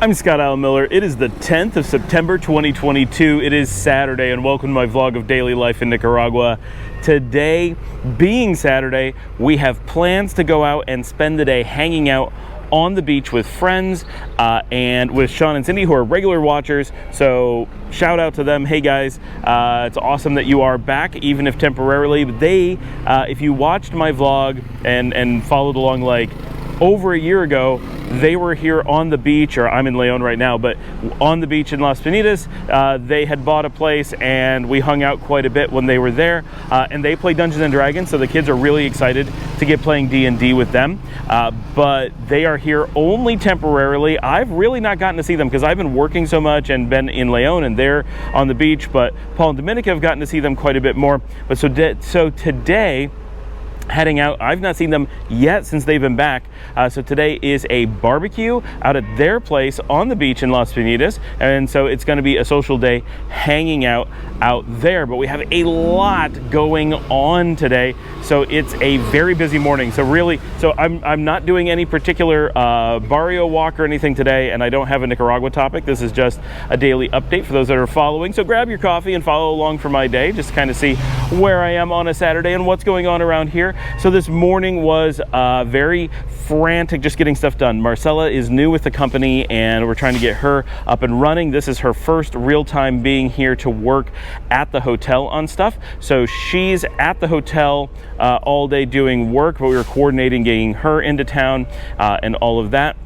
I'm Scott Allen Miller. It is the 10th of September 2022. It is Saturday, and welcome to my vlog of daily life in Nicaragua. Today, being Saturday, we have plans to go out and spend the day hanging out on the beach with friends and with Sean and Cindy, who are regular watchers. So shout out to them. Hey guys, it's awesome that you are back, even if temporarily. But if you watched my vlog and followed along, like over a year ago, they were here on the beach, or I'm in Leon right now, but on the beach in Las Peñitas. They had bought a place and we hung out quite a bit when they were there, and they play Dungeons and Dragons, so the kids are really excited to get playing D&D with them, but they are here only temporarily. I've really not gotten to see them because I've been working so much and been in Leon, and they're on the beach, but Paul and Dominica have gotten to see them quite a bit more. But so today, heading out, I've not seen them yet since they've been back. So today is a barbecue out at their place on the beach in Las Peñitas, and so it's going to be a social day hanging out there. But we have a lot going on today, so it's a very busy morning. So I'm not doing any particular barrio walk or anything today, and I don't have a Nicaragua topic. This is just a daily update for those that are following. So grab your coffee and follow along for my day, just kind of see where I am on a Saturday and what's going on around here. So this morning was very frantic, just getting stuff done. Marcella is new with the company, and we're trying to get her up and running. This is her first real time being here to work at the hotel on stuff. So she's at the hotel all day doing work, but we were coordinating getting her into town and all of that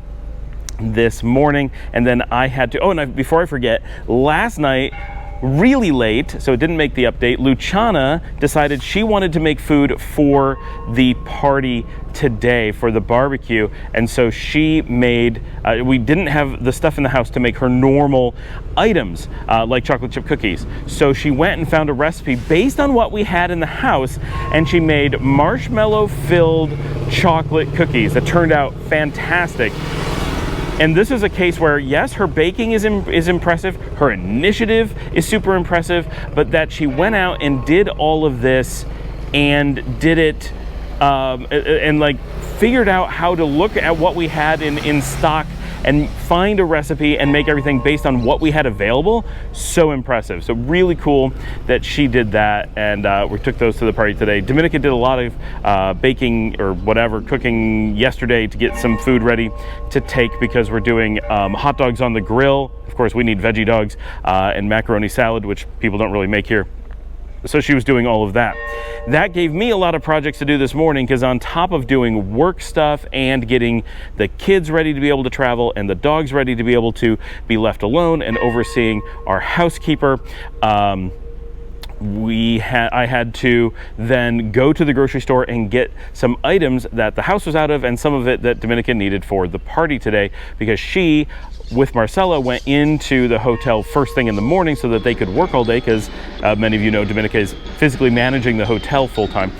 this morning. And then I had to, before I forget, last night, really late, so it didn't make the update, Luciana decided she wanted to make food for the party today, for the barbecue, and so she made, we didn't have the stuff in the house to make her normal items, like chocolate chip cookies, so she went and found a recipe based on what we had in the house, and she made marshmallow filled chocolate cookies that turned out fantastic. And this is a case where, yes, her baking is impressive, her initiative is super impressive, but that she went out and did all of this and did it and like figured out how to look at what we had in stock and find a recipe and make everything based on what we had available. So impressive. So really cool that she did that, and we took those to the party today. Dominica did a lot of baking or whatever, cooking yesterday to get some food ready to take, because we're doing hot dogs on the grill. Of course, we need veggie dogs and macaroni salad, which people don't really make here. So she was doing all of that. That gave me a lot of projects to do this morning, because on top of doing work stuff and getting the kids ready to be able to travel and the dogs ready to be able to be left alone and overseeing our housekeeper, I had to then go to the grocery store and get some items that the house was out of, and some of it that Dominica needed for the party today, because she, with Marcella, went into the hotel first thing in the morning so that they could work all day, because many of you know Dominica is physically managing the hotel full-time,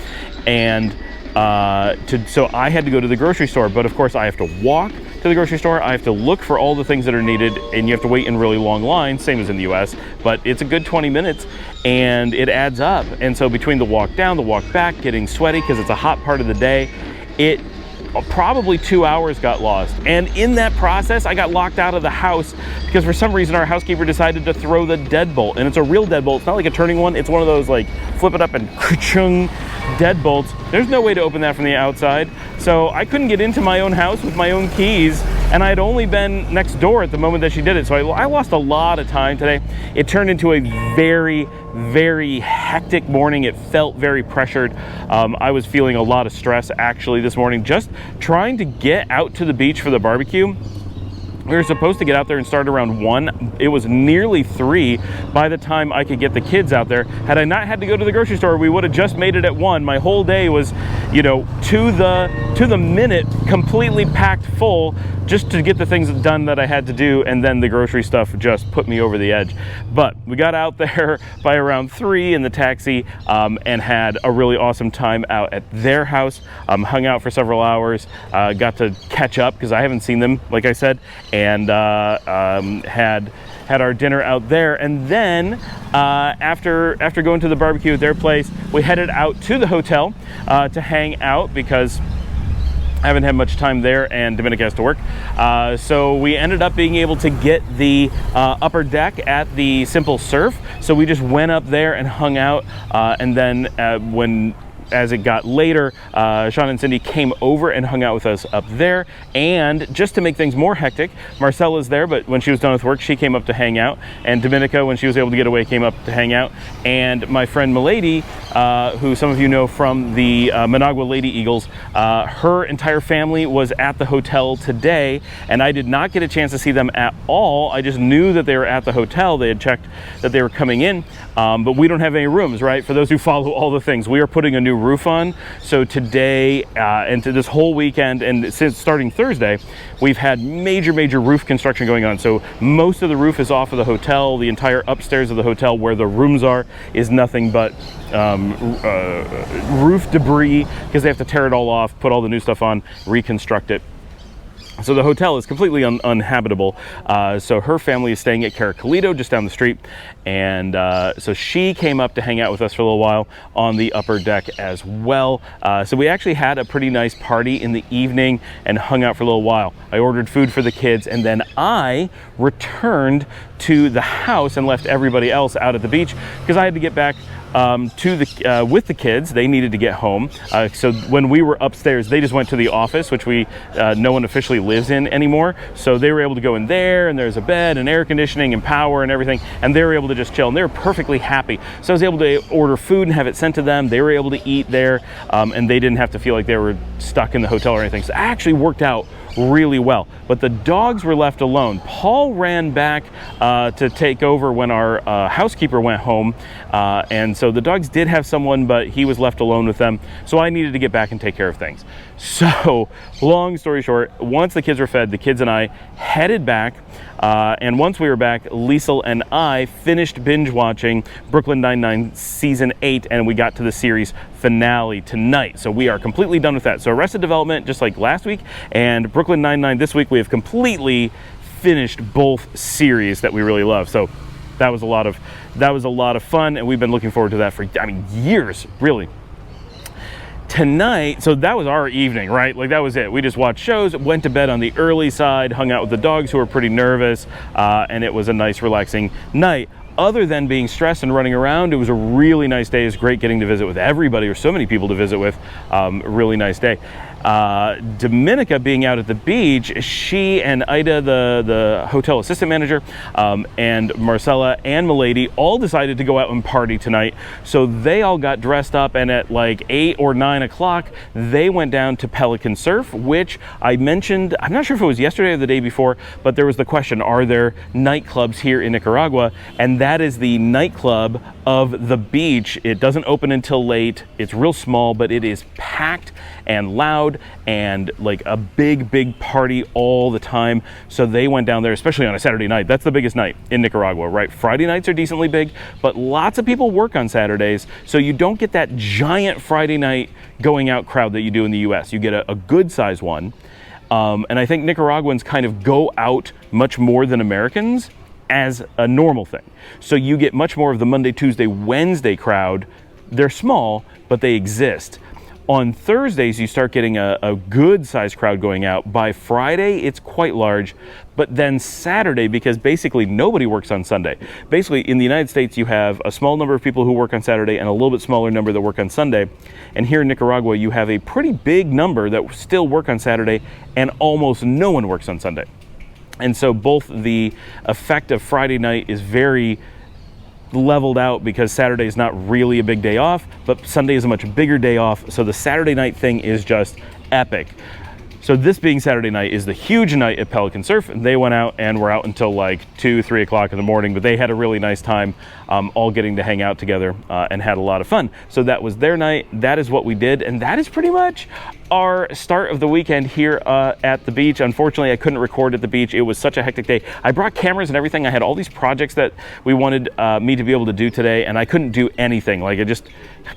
and so I had to go to the grocery store. But of course I have to walk to the grocery store, I have to look for all the things that are needed, and you have to wait in really long lines, same as in the US, but it's a good 20 minutes and it adds up. And so between the walk down, the walk back, getting sweaty because it's a hot part of the day, probably 2 hours got lost. And in that process, I got locked out of the house because for some reason our housekeeper decided to throw the deadbolt. And it's a real deadbolt. It's not like a turning one. It's one of those like flip it up and ka-chung deadbolts. There's no way to open that from the outside. So I couldn't get into my own house with my own keys, and I'd only been next door at the moment that she did it. So I lost a lot of time today. It turned into a very, very hectic morning. It felt very pressured. I was feeling a lot of stress actually this morning, just trying to get out to the beach for the barbecue. We were supposed to get out there and start around 1. It was nearly 3 by the time I could get the kids out there. Had I not had to go to the grocery store, we would have just made it at 1. My whole day was, to the minute, completely packed full, just to get the things done that I had to do, and then the grocery stuff just put me over the edge. But we got out there by around 3 in the taxi, and had a really awesome time out at their house. Hung out for several hours, got to catch up because I haven't seen them, like I said, and had our dinner out there. And then after going to the barbecue at their place, we headed out to the hotel to hang out, because haven't had much time there, and Dominica has to work. So we ended up being able to get the upper deck at the Simple Surf. So we just went up there and hung out. And then as it got later, Sean and Cindy came over and hung out with us up there. And just to make things more hectic, Marcella's there, but when she was done with work, she came up to hang out. And Dominica, when she was able to get away, came up to hang out. And my friend Milady, who some of you know from the Managua Lady Eagles, her entire family was at the hotel today, and I did not get a chance to see them at all. I just knew that they were at the hotel. They had checked that they were coming in, but we don't have any rooms, right? For those who follow all the things, we are putting a new roof on. So today and to this whole weekend, and since starting Thursday, we've had major roof construction going on. So most of the roof is off of the hotel. The entire upstairs of the hotel where the rooms are is nothing but roof debris, because they have to tear it all off, put all the new stuff on, reconstruct it. So the hotel is completely uninhabitable. So her family is staying at Caracalito, just down the street. And so she came up to hang out with us for a little while on the upper deck as well. So we actually had a pretty nice party in the evening and hung out for a little while. I ordered food for the kids, and then I returned to the house and left everybody else out at the beach because I had to get back with the kids. They needed to get home. So when we were upstairs, they just went to the office, which no one officially lives in anymore. So they were able to go in there, and there's a bed and air conditioning and power and everything, and they were able to just chill, and they were perfectly happy. So I was able to order food and have it sent to them. They were able to eat there, and they didn't have to feel like they were stuck in the hotel or anything. So it actually worked out really well. But the dogs were left alone. Paul ran back to take over when our housekeeper went home, and so the dogs did have someone, but he was left alone with them. So I needed to get back and take care of things. So long story short, once the kids were fed, the kids and I headed back, and once we were back, Liesel and I finished binge watching Brooklyn Nine-Nine Season 8, and we got to the series finale tonight. So we are completely done with that. So Arrested Development, just like last week, and Brooklyn Nine-Nine this week, we have completely finished both series that we really love. So that was a lot of fun, and we've been looking forward to that for, years, really. Tonight, so that was our evening, right? Like, that was it. We just watched shows, went to bed on the early side, hung out with the dogs who were pretty nervous, and it was a nice, relaxing night. Other than being stressed and running around, it was a really nice day. It was great getting to visit with everybody, or so many people to visit with. Really nice day. Dominica being out at the beach, she and Ida, the hotel assistant manager, and Marcella and Milady all decided to go out and party tonight. So they all got dressed up, and at like 8 or 9 o'clock, they went down to Pelican Surf, which I mentioned, I'm not sure if it was yesterday or the day before, but there was the question, are there nightclubs here in Nicaragua? And that is the nightclub of the beach. It doesn't open until late. It's real small, but it is packed and loud and like a big party all the time. So they went down there, especially on a Saturday night. That's the biggest night in Nicaragua, right? Friday nights are decently big, but lots of people work on Saturdays, so you don't get that giant Friday night going out crowd that you do in the US. You get a good size one. And I think Nicaraguans kind of go out much more than Americans as a normal thing. So you get much more of the Monday, Tuesday, Wednesday crowd. They're small, but they exist. On Thursdays, you start getting a good sized crowd going out. By Friday, it's quite large. But then Saturday, because basically nobody works on Sunday. Basically, in the United States, you have a small number of people who work on Saturday and a little bit smaller number that work on Sunday. And here in Nicaragua, you have a pretty big number that still work on Saturday, and almost no one works on Sunday. And so both the effect of Friday night is very leveled out because Saturday is not really a big day off, but Sunday is a much bigger day off. So the Saturday night thing is just epic. So this being Saturday night is the huge night at Pelican Surf, and they went out and were out until like 2, 3 o'clock in the morning, but they had a really nice time all getting to hang out together and had a lot of fun. So that was their night. That is what we did, and that is pretty much our start of the weekend here at the beach. Unfortunately, I couldn't record at the beach. It was such a hectic day. I brought cameras and everything. I had all these projects that we wanted me to be able to do today, and I couldn't do anything. Like, I just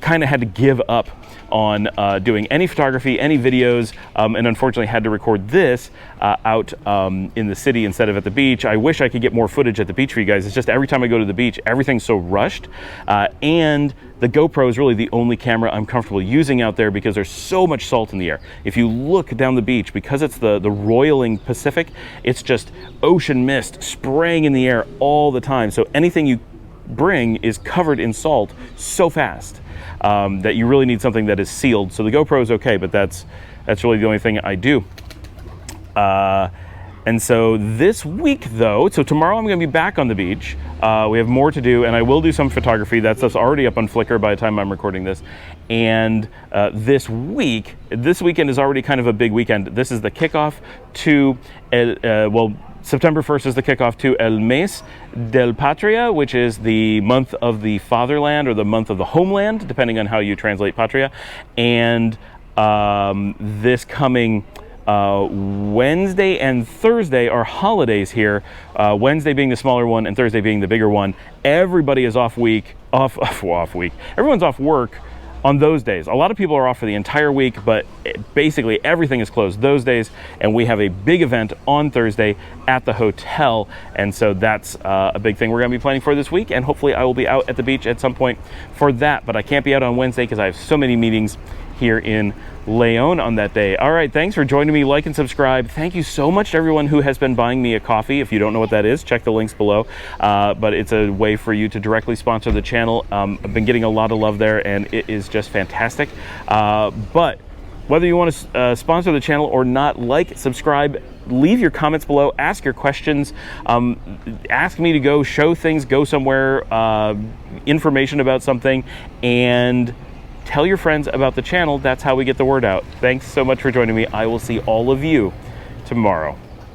kind of had to give up on doing any photography, any videos, and unfortunately had to record this out in the city instead of at the beach. I wish I could get more footage at the beach for you guys. It's just every time I go to the beach, everything's so rushed, and the GoPro is really the only camera I'm comfortable using out there because there's so much salt in the air. If you look down the beach, because it's the roiling Pacific, it's just ocean mist spraying in the air all the time. So anything you bring is covered in salt so fast that you really need something that is sealed. So the GoPro is okay, but that's really the only thing I do. And so this week though, so tomorrow I'm going to be back on the beach. We have more to do, and I will do some photography. That's already up on Flickr by the time I'm recording this. And this weekend is already kind of a big weekend. This is the kickoff to, September 1st is the kickoff to El Mes del Patria, which is the month of the fatherland or the month of the homeland, depending on how you translate patria. And this coming Wednesday and Thursday are holidays here. Wednesday being the smaller one and Thursday being the bigger one. Everybody is off week. Everyone's off work on those days. A lot of people are off for the entire week, but basically everything is closed those days, and we have a big event on Thursday at the hotel, and so that's a big thing we're going to be planning for this week, and hopefully I will be out at the beach at some point for that, but I can't be out on Wednesday because I have so many meetings here in Leon on that day. All right, thanks for joining me. Like and subscribe. Thank you so much to everyone who has been buying me a coffee. If you don't know what that is, check the links below. But it's a way for you to directly sponsor the channel. I've been getting a lot of love there, and it is just fantastic. But whether you want to sponsor the channel or not, like, subscribe, leave your comments below, ask your questions, ask me to go show things, go somewhere, information about something, and tell your friends about the channel. That's how we get the word out. Thanks so much for joining me. I will see all of you tomorrow.